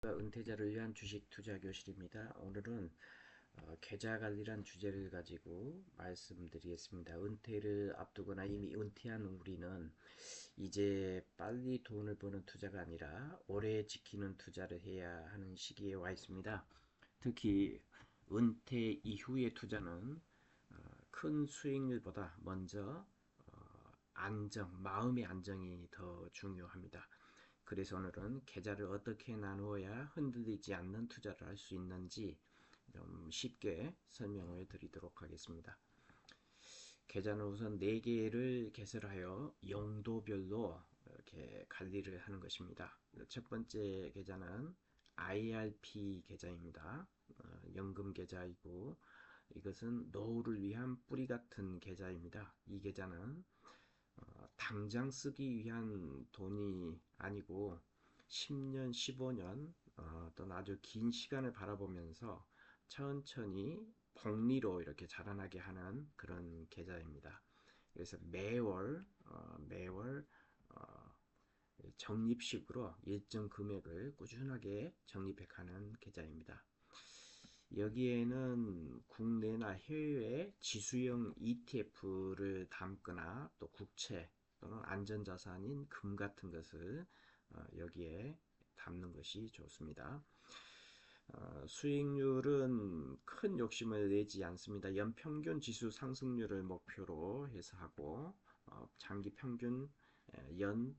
은퇴자를 위한 주식 투자 교실입니다. 오늘은 계좌 관리란 주제를 가지고 말씀드리겠습니다. 은퇴를 앞두거나 이미 은퇴한 우리는 이제 빨리 돈을 버는 투자가 아니라 오래 지키는 투자를 해야 하는 시기에 와 있습니다. 특히 은퇴 이후의 투자는 큰 수익률보다 먼저 마음의 안정이 더 중요합니다. 그래서 오늘은 계좌를 어떻게 나누어야 흔들리지 않는 투자를 할 수 있는지 좀 쉽게 설명을 드리도록 하겠습니다. 계좌는 우선 4개를 개설하여 용도별로 이렇게 관리를 하는 것입니다. 첫 번째 계좌는 IRP 계좌입니다. 연금 계좌이고 이것은 노후를 위한 뿌리 같은 계좌입니다. 이 계좌는 당장 쓰기 위한 돈이 아니고 10년, 15년 또는 아주 긴 시간을 바라보면서 천천히 복리로 이렇게 자라나게 하는 그런 계좌입니다. 그래서 매월 적립식으로 일정 금액을 꾸준하게 적립해가는 계좌입니다. 여기에는 국내나 해외 지수형 ETF를 담거나 또 국채 또는 안전자산인 금 같은 것을 여기에 담는 것이 좋습니다. 수익률은 큰 욕심을 내지 않습니다. 연평균 지수 상승률을 목표로 해서 하고 장기 평균 연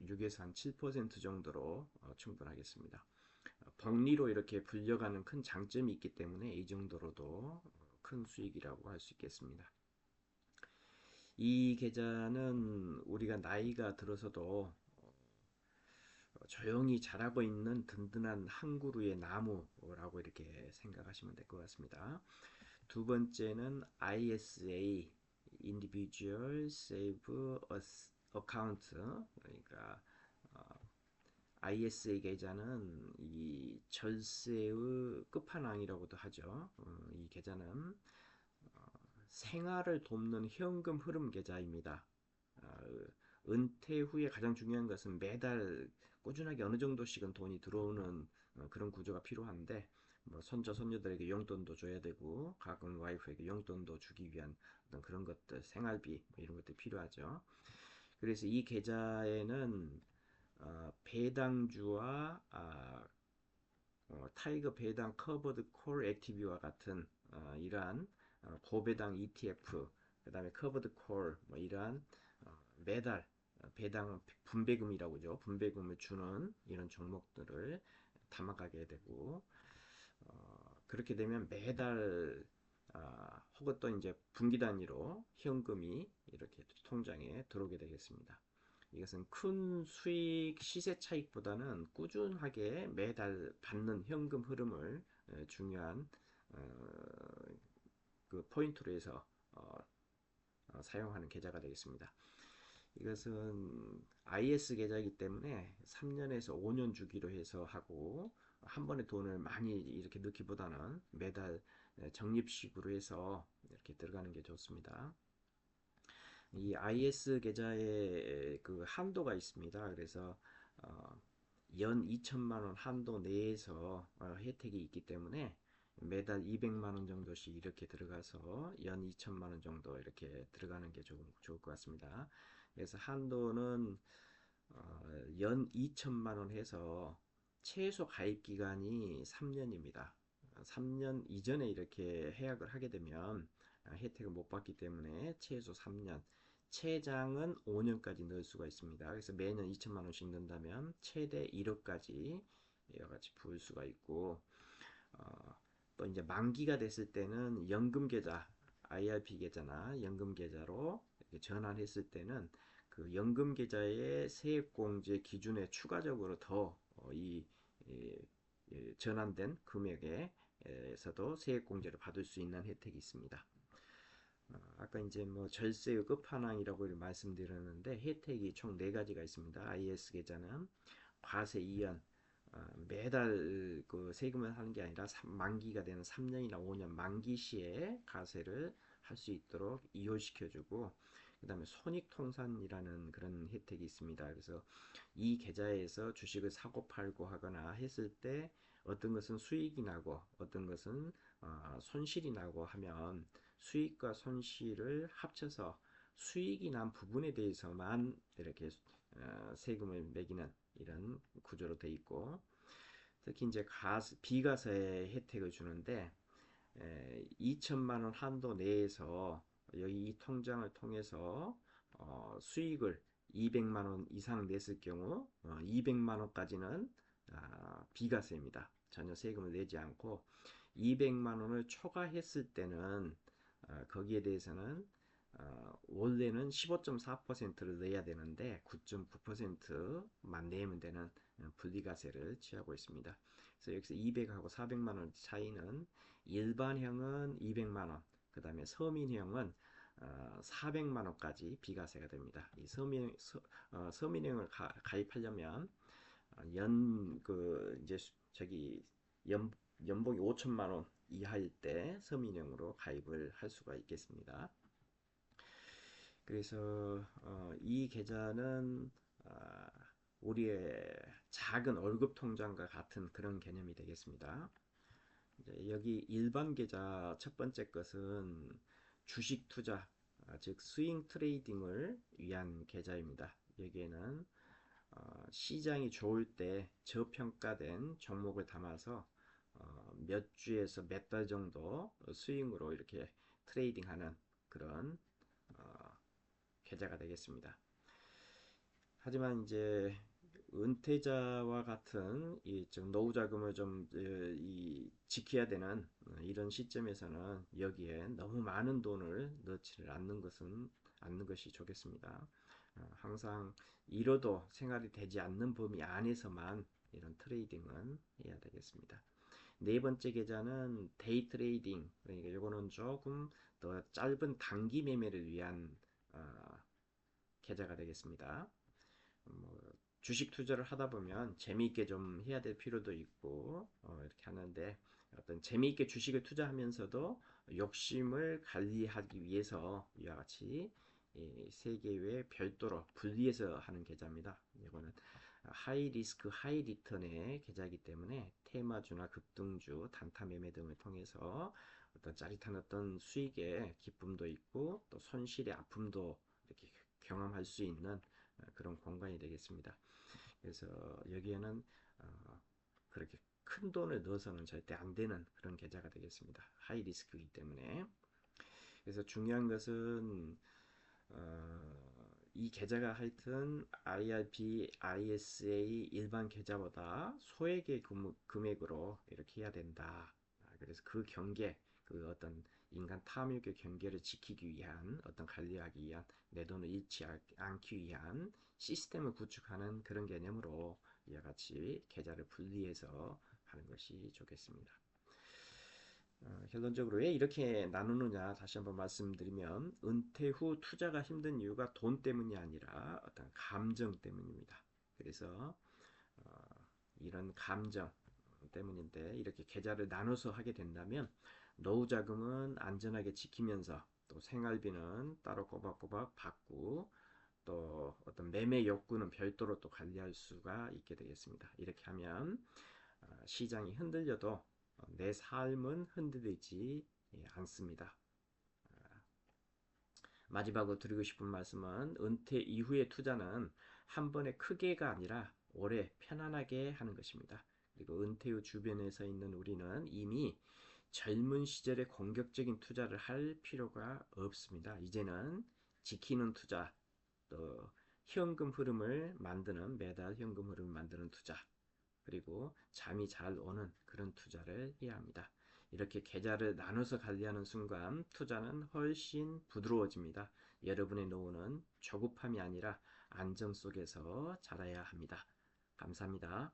6에서 한 7% 정도로 충분하겠습니다. 복리로 이렇게 불려가는 큰 장점이 있기 때문에 이 정도로도 큰 수익이라고 할 수 있겠습니다. 이 계좌는 우리가 나이가 들어서도 조용히 자라고 있는 든든한 한 그루의 나무라고 이렇게 생각하시면 될 것 같습니다. 두 번째는 ISA, Individual Save Account, 그러니까 ISA 계좌는 이 절세의 끝판왕이라고도 하죠. 이 계좌는 생활을 돕는 현금 흐름 계좌입니다. 아, 은퇴 후에 가장 중요한 것은 매달 꾸준하게 어느 정도씩은 돈이 들어오는 그런 구조가 필요한데 뭐 손자 손녀들에게 용돈도 줘야 되고 가끔 와이프에게 용돈도 주기 위한 어떤 그런 것들 생활비 뭐 이런 것들 필요하죠. 그래서 이 계좌에는 배당주와 타이거 배당 커버드 콜 액티비와 같은 이러한 고배당 ETF, 그 다음에 커버드 콜, 뭐 이러한 매달 배당 분배금이라고 하죠. 분배금을 주는 이런 종목들을 담아가게 되고 그렇게 되면 매달 혹은 또 이제 분기 단위로 현금이 이렇게 통장에 들어오게 되겠습니다. 이것은 큰 수익 시세 차익보다는 꾸준하게 매달 받는 현금 흐름을 중요한 그 포인트로 해서 사용하는 계좌가 되겠습니다. 이것은 IS 계좌이기 때문에 3년에서 5년 주기로 해서 하고 한 번에 돈을 많이 이렇게 넣기보다는 매달 적립식으로 해서 이렇게 들어가는 게 좋습니다. 이 IS 계좌에 그 한도가 있습니다. 그래서 연 2천만 원 한도 내에서 혜택이 있기 때문에 매달 200만 원 정도씩 이렇게 들어가서 연 2천만 원 정도 이렇게 들어가는 게 좋을 것 같습니다. 그래서 한도는 연 2천만 원 해서 최소 가입 기간이 3년입니다. 3년 이전에 이렇게 해약을 하게 되면 혜택을 못 받기 때문에 최소 3년, 최장은 5년까지 넣을 수가 있습니다. 그래서 매년 2천만 원씩 넣는다면 최대 1억까지 이와 같이 부을 수가 있고 또 이제 만기가 됐을 때는 연금 계좌, IRP 계좌나 연금 계좌로 전환했을 때는 그 연금 계좌의 세액공제 기준에 추가적으로 더이 전환된 금액에서도 세액공제를 받을 수 있는 혜택이 있습니다. 아까 이제 뭐 절세의 끝판왕이라고 말씀드렸는데 혜택이 총 4가지가 있습니다. IS 계좌는 과세 2연, 매달 그 세금을 하는 게 아니라 만기가 되는 3년이나 5년 만기 시에 과세를 할 수 있도록 이율시켜주고 그 다음에 손익통산이라는 그런 혜택이 있습니다. 그래서 이 계좌에서 주식을 사고 팔고 하거나 했을 때 어떤 것은 수익이 나고 어떤 것은 손실이 나고 하면 수익과 손실을 합쳐서 수익이 난 부분에 대해서만 이렇게 세금을 매기는 이런 구조로 되어 있고, 특히 이제 비과세 혜택을 주는데 2천만 원 한도 내에서 여기 이 통장을 통해서 수익을 200만 원 이상 냈을 경우 200만 원까지는 비과세입니다. 전혀 세금을 내지 않고 200만 원을 초과했을 때는 거기에 대해서는 원래는 15.4%를 내야 되는데 9.9%만 내면 되는 분리과세를 취하고 있습니다. 그래서 여기서 200하고 400만 원 차이는 일반형은 200만 원, 그 다음에 서민형은 400만 원까지 비과세가 됩니다. 이 서민형을 가입하려면 이제 저기 연봉이 5천만 원 이하일 때 서민형으로 가입을 할 수가 있겠습니다. 그래서 이 계좌는 우리의 작은 월급 통장과 같은 그런 개념이 되겠습니다. 이제 여기 일반 계좌 첫 번째 것은 주식 투자, 즉 스윙 트레이딩을 위한 계좌입니다. 여기에는 시장이 좋을 때 저평가된 종목을 담아서 몇 주에서 몇 달 정도 스윙으로 이렇게 트레이딩하는 그런 계좌가 되겠습니다. 하지만 이제 은퇴자와 같은 좀 노후 자금을 좀 지켜야 되는 이런 시점에서는 여기에 너무 많은 돈을 넣지를 않는 것이 좋겠습니다. 항상 이뤄도 생활이 되지 않는 범위 안에서만 이런 트레이딩은 해야 되겠습니다. 네 번째 계좌는 데이 트레이딩, 그러니까 이거는 조금 더 짧은 단기 매매를 위한 계좌가 되겠습니다. 주식 투자를 하다 보면 재미있게 좀 해야 될 필요도 있고 이렇게 하는데, 어떤 재미있게 주식을 투자하면서도 욕심을 관리하기 위해서 이와 같이 세 개 외에 별도로 분리해서 하는 계좌입니다. 이거는 하이 리스크 하이 리턴의 계좌이기 때문에 테마주나 급등주, 단타 매매 등을 통해서 어떤 짜릿한 어떤 수익의 기쁨도 있고 또 손실의 아픔도 이렇게 경험할 수 있는 그런 공간이 되겠습니다. 그래서 여기에는 그렇게 큰 돈을 넣어서는 절대 안 되는 그런 계좌가 되겠습니다. 하이 리스크이기 때문에. 그래서 중요한 것은 이 계좌가 하여튼 IRP, ISA 일반 계좌보다 소액의 금액으로 이렇게 해야 된다. 그래서 그 경계, 그 어떤 인간 탐욕의 경계를 지키기 위한, 어떤 관리하기 위한, 내 돈을 잃지 않기 위한 시스템을 구축하는 그런 개념으로 이와 같이 계좌를 분리해서 하는 것이 좋겠습니다. 결론적으로 왜 이렇게 나누느냐 다시 한번 말씀드리면, 은퇴 후 투자가 힘든 이유가 돈 때문이 아니라 어떤 감정 때문입니다. 그래서 이런 감정 때문인데, 이렇게 계좌를 나눠서 하게 된다면 노후 자금은 안전하게 지키면서 또 생활비는 따로 꼬박꼬박 받고 또 어떤 매매 욕구는 별도로 또 관리할 수가 있게 되겠습니다. 이렇게 하면 시장이 흔들려도 내 삶은 흔들리지 않습니다. 마지막으로 드리고 싶은 말씀은, 은퇴 이후의 투자는 한 번에 크게가 아니라 오래 편안하게 하는 것입니다. 그리고 은퇴 후 주변에 서 있는 우리는 이미 젊은 시절에 공격적인 투자를 할 필요가 없습니다. 이제는 지키는 투자, 또 현금 흐름을 만드는, 매달 현금 흐름을 만드는 투자, 그리고 잠이 잘 오는 그런 투자를 해야 합니다. 이렇게 계좌를 나눠서 관리하는 순간 투자는 훨씬 부드러워집니다. 여러분의 노후는 조급함이 아니라 안정 속에서 자라야 합니다. 감사합니다.